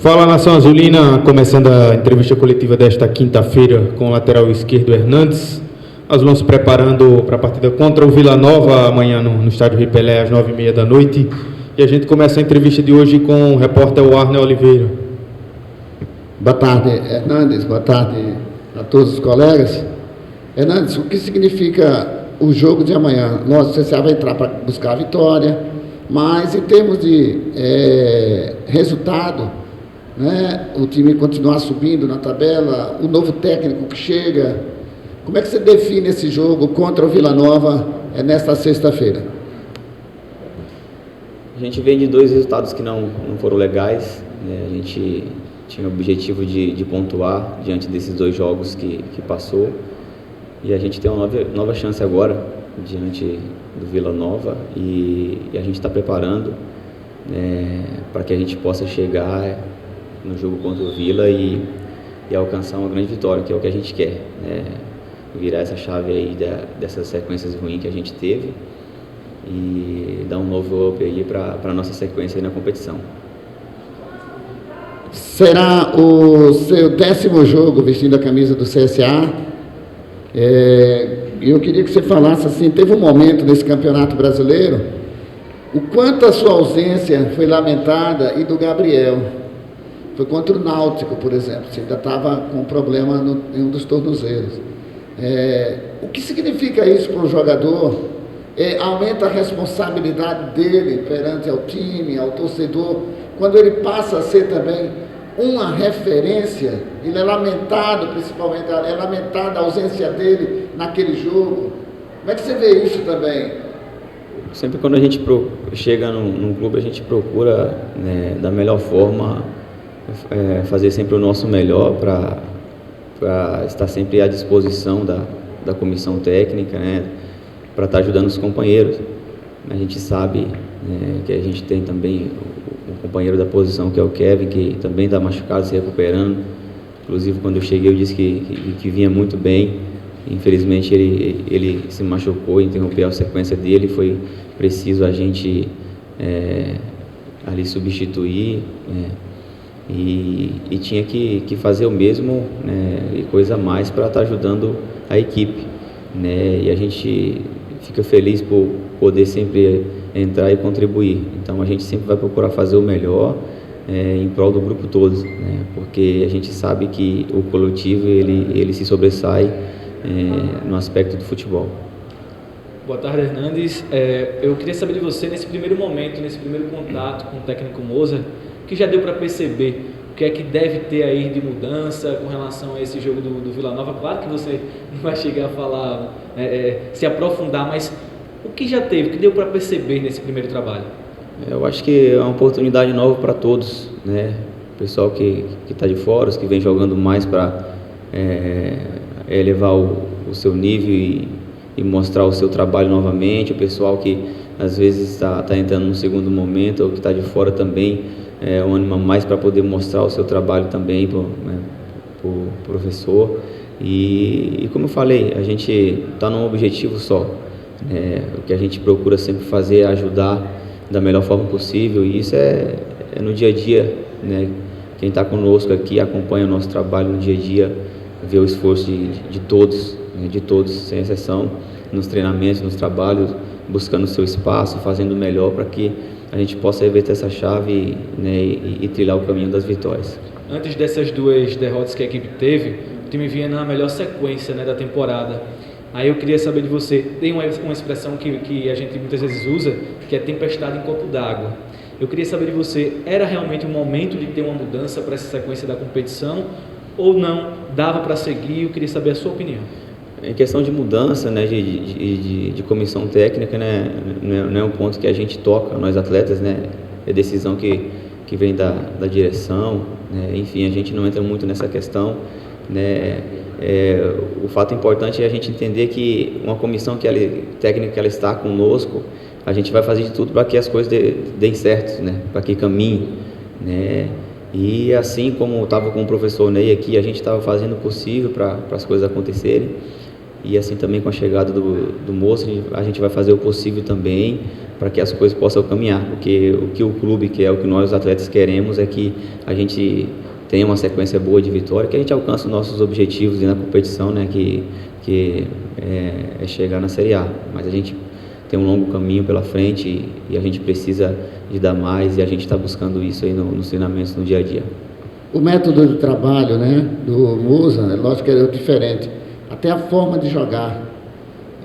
Fala, Nação Azulina, começando a entrevista coletiva desta quinta-feira com o lateral esquerdo Hernandes. Nós vamos se preparando para a partida contra o Vila Nova amanhã no estádio Rei Pelé às 9h30 da noite. E a gente começa a entrevista de hoje com o repórter Warner Oliveira. Boa tarde, Hernandes. Boa tarde a todos os colegas. Hernandes, o que significa o jogo de amanhã? Nossa, o CSA vai entrar para buscar a vitória, mas em termos de resultado, né, o time continuar subindo na tabela, o novo técnico que chega, como é que você define esse jogo contra o Vila Nova nesta sexta-feira? A gente vem de dois resultados que não foram legais, né? A gente tinha o objetivo de pontuar diante desses dois jogos que passou, e a gente tem uma nova chance agora diante do Vila Nova, e a gente está preparando para que a gente possa chegar no jogo contra o Vila e alcançar uma grande vitória, que é o que a gente quer, né? Virar essa chave aí dessas sequências ruins que a gente teve e dar um novo up aí para a nossa sequência aí na competição. Será o seu 10º jogo vestindo a camisa do CSA. Eu queria que você falasse assim, teve um momento nesse Campeonato Brasileiro, o quanto a sua ausência foi lamentada, e do Gabriel. Foi contra o Náutico, por exemplo, você ainda estava com um problema em um dos tornozelos. O que significa isso para o jogador? Aumenta a responsabilidade dele perante ao time, ao torcedor, quando ele passa a ser também uma referência. Ele é lamentado, principalmente, é lamentada a ausência dele naquele jogo. Como é que você vê isso também? Sempre quando a gente chega num clube, a gente procura, né, da melhor forma, fazer sempre o nosso melhor para estar sempre à disposição da comissão técnica, né, para estar ajudando os companheiros. A gente sabe, né, que a gente tem também o companheiro da posição, que é o Kevin, que também está machucado, se recuperando. Inclusive, quando eu cheguei, eu disse que vinha muito bem. Infelizmente, ele se machucou, interrompeu a sequência dele. Foi preciso a gente ali substituir, e tinha que fazer o mesmo, né, e coisa a mais para estar ajudando a equipe, né? E a gente fica feliz por poder sempre entrar e contribuir. Então a gente sempre vai procurar fazer o melhor em prol do grupo todo, né? Porque a gente sabe que o coletivo ele se sobressai no aspecto do futebol. Boa tarde, Hernandes. Eu queria saber de você, nesse primeiro momento, nesse primeiro contato com o técnico Mozart, que já deu para perceber o que é que deve ter aí de mudança com relação a esse jogo do Vila Nova. Claro que você não vai chegar a falar, se aprofundar, mas o que já teve, o que deu para perceber nesse primeiro trabalho? Eu acho que é uma oportunidade nova para todos, né? O pessoal que está de fora, os que vem jogando mais para elevar o seu nível e mostrar o seu trabalho novamente. O pessoal que às vezes está entrando no segundo momento, ou que está de fora também, um ânimo mais para poder mostrar o seu trabalho também para o professor. E como eu falei, a gente está num objetivo só. O que a gente procura sempre fazer é ajudar da melhor forma possível, e isso é no dia a dia, né? Quem está conosco aqui acompanha o nosso trabalho no dia a dia, vê o esforço de todos, né? De todos, sem exceção, nos treinamentos, nos trabalhos, buscando o seu espaço, fazendo o melhor para que a gente possa reverter essa chave, né, e trilhar o caminho das vitórias. Antes dessas duas derrotas que a equipe teve, o time vinha na melhor sequência, né, da temporada. Aí eu queria saber de você, tem uma expressão que a gente muitas vezes usa, que é tempestade em copo d'água. Eu queria saber de você, era realmente o momento de ter uma mudança para essa sequência da competição, ou não, dava para seguir? Eu queria saber a sua opinião. Em questão de mudança, né, de comissão técnica, né, não é um ponto que a gente toca, nós atletas, né, é decisão que vem da direção, né, enfim, a gente não entra muito nessa questão, né. O fato importante é a gente entender que uma comissão técnica que ela está conosco, a gente vai fazer de tudo para que as coisas deem certo, né, para que caminhe, né. E assim como estava com o professor Ney aqui, a gente estava fazendo o possível para as coisas acontecerem. e assim também com a chegada do Moça, a gente vai fazer o possível também para que as coisas possam caminhar, porque o que o clube quer, o que nós atletas queremos é que a gente tenha uma sequência boa de vitória, que a gente alcance os nossos objetivos na competição, né, que é chegar na Série A, mas a gente tem um longo caminho pela frente e a gente precisa de dar mais, e a gente está buscando isso aí nos treinamentos, no dia a dia. O método de trabalho, né, do Musa, lógico que é diferente, até a forma de jogar.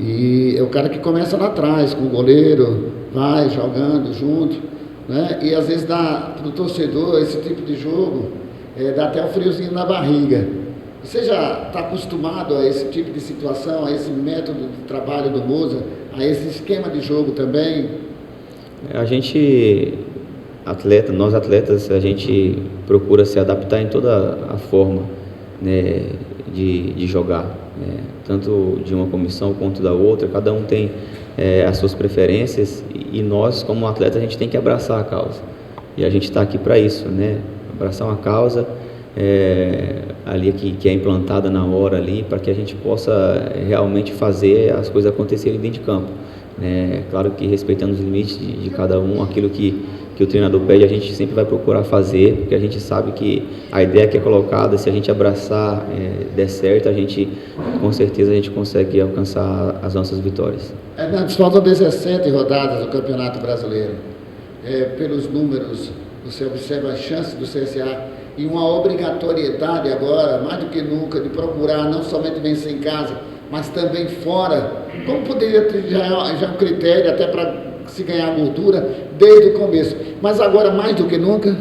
E é o cara que começa lá atrás, com o goleiro, vai jogando junto, né, e às vezes dá para o torcedor esse tipo de jogo, dá até um friozinho na barriga. Você já está acostumado a esse tipo de situação, a esse método de trabalho do Musa, a esse esquema de jogo também? A gente, nós atletas, a gente procura se adaptar em toda a forma, né, de jogar, né, tanto de uma comissão quanto da outra, cada um tem as suas preferências, e nós, como atletas, a gente tem que abraçar a causa. E a gente está aqui para isso, né, abraçar uma causa ali que é implantada na hora ali, para que a gente possa realmente fazer as coisas acontecerem dentro de campo. Claro que respeitando os limites de cada um, aquilo que o treinador pede, a gente sempre vai procurar fazer, porque a gente sabe que a ideia que é colocada, se a gente abraçar, der certo, com certeza a gente consegue alcançar as nossas vitórias. Hernandes, faltam 17 rodadas do Campeonato Brasileiro. Pelos números, você observa as chances do CSA e uma obrigatoriedade agora, mais do que nunca, de procurar não somente vencer em casa, mas também fora. Como poderia ter já um critério até para se ganhar gordura desde o começo, mas agora mais do que nunca?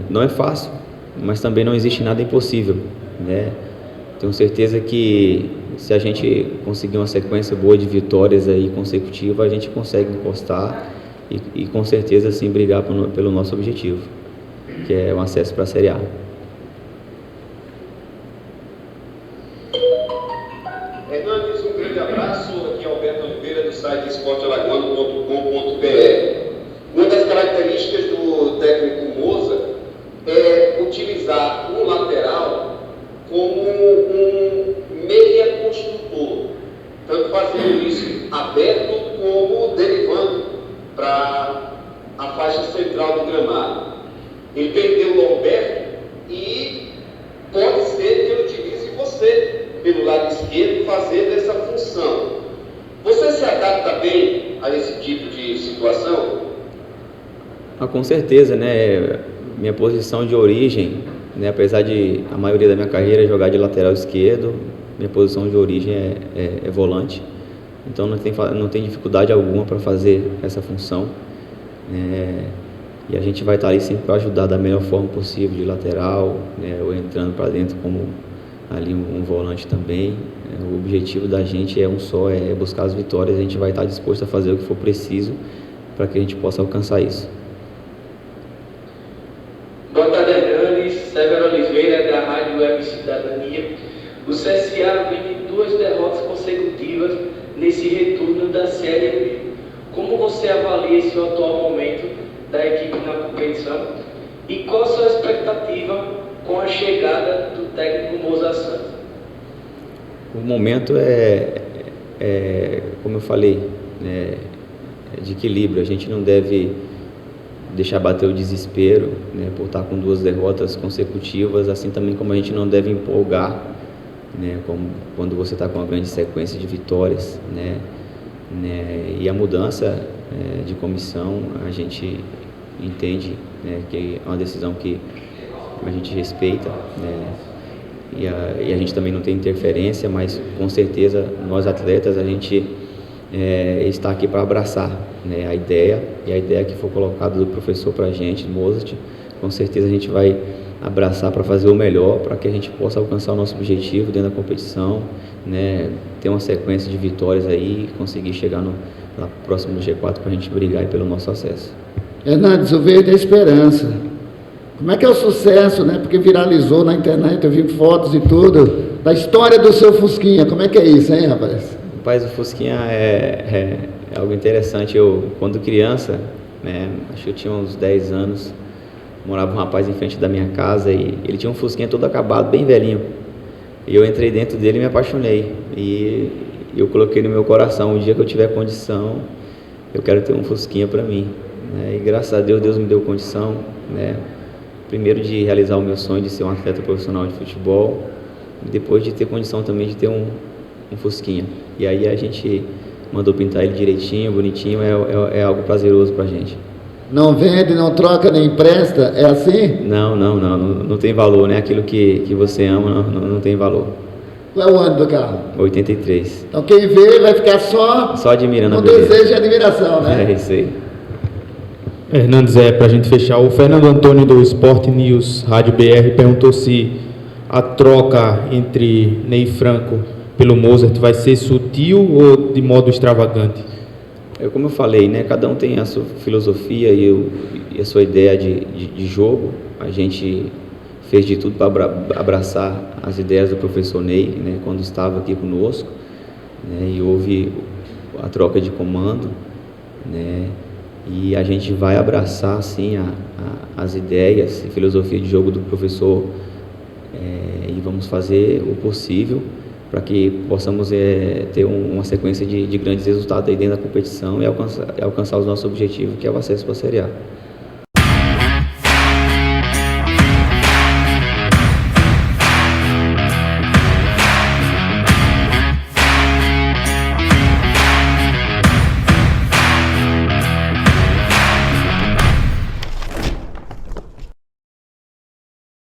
Não é fácil, mas também não existe nada impossível, né? Tenho certeza que se a gente conseguir uma sequência boa de vitórias aí consecutivas, a gente consegue encostar e com certeza assim brigar pelo nosso objetivo, que é o acesso para a Série A. Hernandes, um grande abraço. Aqui é Alberto Oliveira, do site esportealagoano.com.br. Uma das características do técnico Moza é utilizar um lateral como um meia construtor, tanto fazendo isso aberto como derivando para a faixa central do gramado. Ele perdeu o Alberto e pode ser que ele utilize você pelo lado esquerdo, fazendo essa função. Você se adapta bem a esse tipo de situação? Com certeza, né? Minha posição de origem, né, apesar de a maioria da minha carreira jogar de lateral esquerdo, minha posição de origem é volante. Então não tem dificuldade alguma para fazer essa função. E a gente vai estar ali sempre para ajudar da melhor forma possível, de lateral, né, ou entrando para dentro como ali um volante também. O objetivo da gente é um só, é buscar as vitórias. A gente vai estar disposto a fazer o que for preciso para que a gente possa alcançar isso. Boa tarde, Hernandes. Severo Oliveira, da Rádio Web Cidadania. O CSA vem de 2 derrotas consecutivas nesse retorno da Série B. Como você avalia esse atual momento da equipe na competição? E qual a sua expectativa com a chegada do técnico Moza Santos? O momento como eu falei, de equilíbrio. A gente não deve deixar bater o desespero, né, por estar com 2 derrotas consecutivas, assim também como a gente não deve empolgar, né, como quando você está com uma grande sequência de vitórias, né, e a mudança de comissão, a gente entende, né, que é uma decisão que a gente respeita, né, e a gente também não tem interferência, mas com certeza nós atletas a gente está aqui para abraçar, né, a ideia que for colocada do professor para a gente, Mozart, com certeza a gente vai abraçar para fazer o melhor, para que a gente possa alcançar o nosso objetivo dentro da competição, né, ter uma sequência de vitórias aí, conseguir chegar lá próximo do G4 para a gente brigar aí pelo nosso acesso. Hernandes, o verde é esperança. Como é que é o sucesso, né? Porque viralizou na internet, eu vi fotos e tudo, da história do seu Fusquinha. Como é que é isso, hein, rapaz? Rapaz, o Fusquinha é algo interessante. Eu, quando criança, né, acho que eu tinha uns 10 anos, morava um rapaz em frente da minha casa e ele tinha um Fusquinha todo acabado, bem velhinho. E eu entrei dentro dele e me apaixonei. E eu coloquei no meu coração, o dia que eu tiver condição, eu quero ter um Fusquinha para mim, né? E graças a Deus, Deus me deu condição, né? Primeiro de realizar o meu sonho de ser um atleta profissional de futebol, e depois de ter condição também de ter um Fusquinha. E aí a gente mandou pintar ele direitinho, bonitinho, é algo prazeroso pra gente. Não vende, não troca, nem empresta, é assim? Não tem valor, né? Aquilo que você ama não tem valor. Qual é o ano do carro? 83. Então quem vê vai ficar só admirando com a beleza. desejo e admiração, né? É isso aí. Hernandes, para a gente fechar, o Fernando Antônio do Sport News Rádio BR perguntou se a troca entre Ney Franco pelo Mozart vai ser sutil ou de modo extravagante? Como eu falei, né, cada um tem a sua filosofia e a sua ideia de jogo. A gente fez de tudo para abraçar as ideias do professor Ney, né, quando estava aqui conosco, né, e houve a troca de comando, né, e a gente vai abraçar sim as ideias e filosofia de jogo do professor, e vamos fazer o possível para que possamos ter uma sequência de grandes resultados aí dentro da competição e alcançar os nossos objetivos, que é o acesso para a Série A.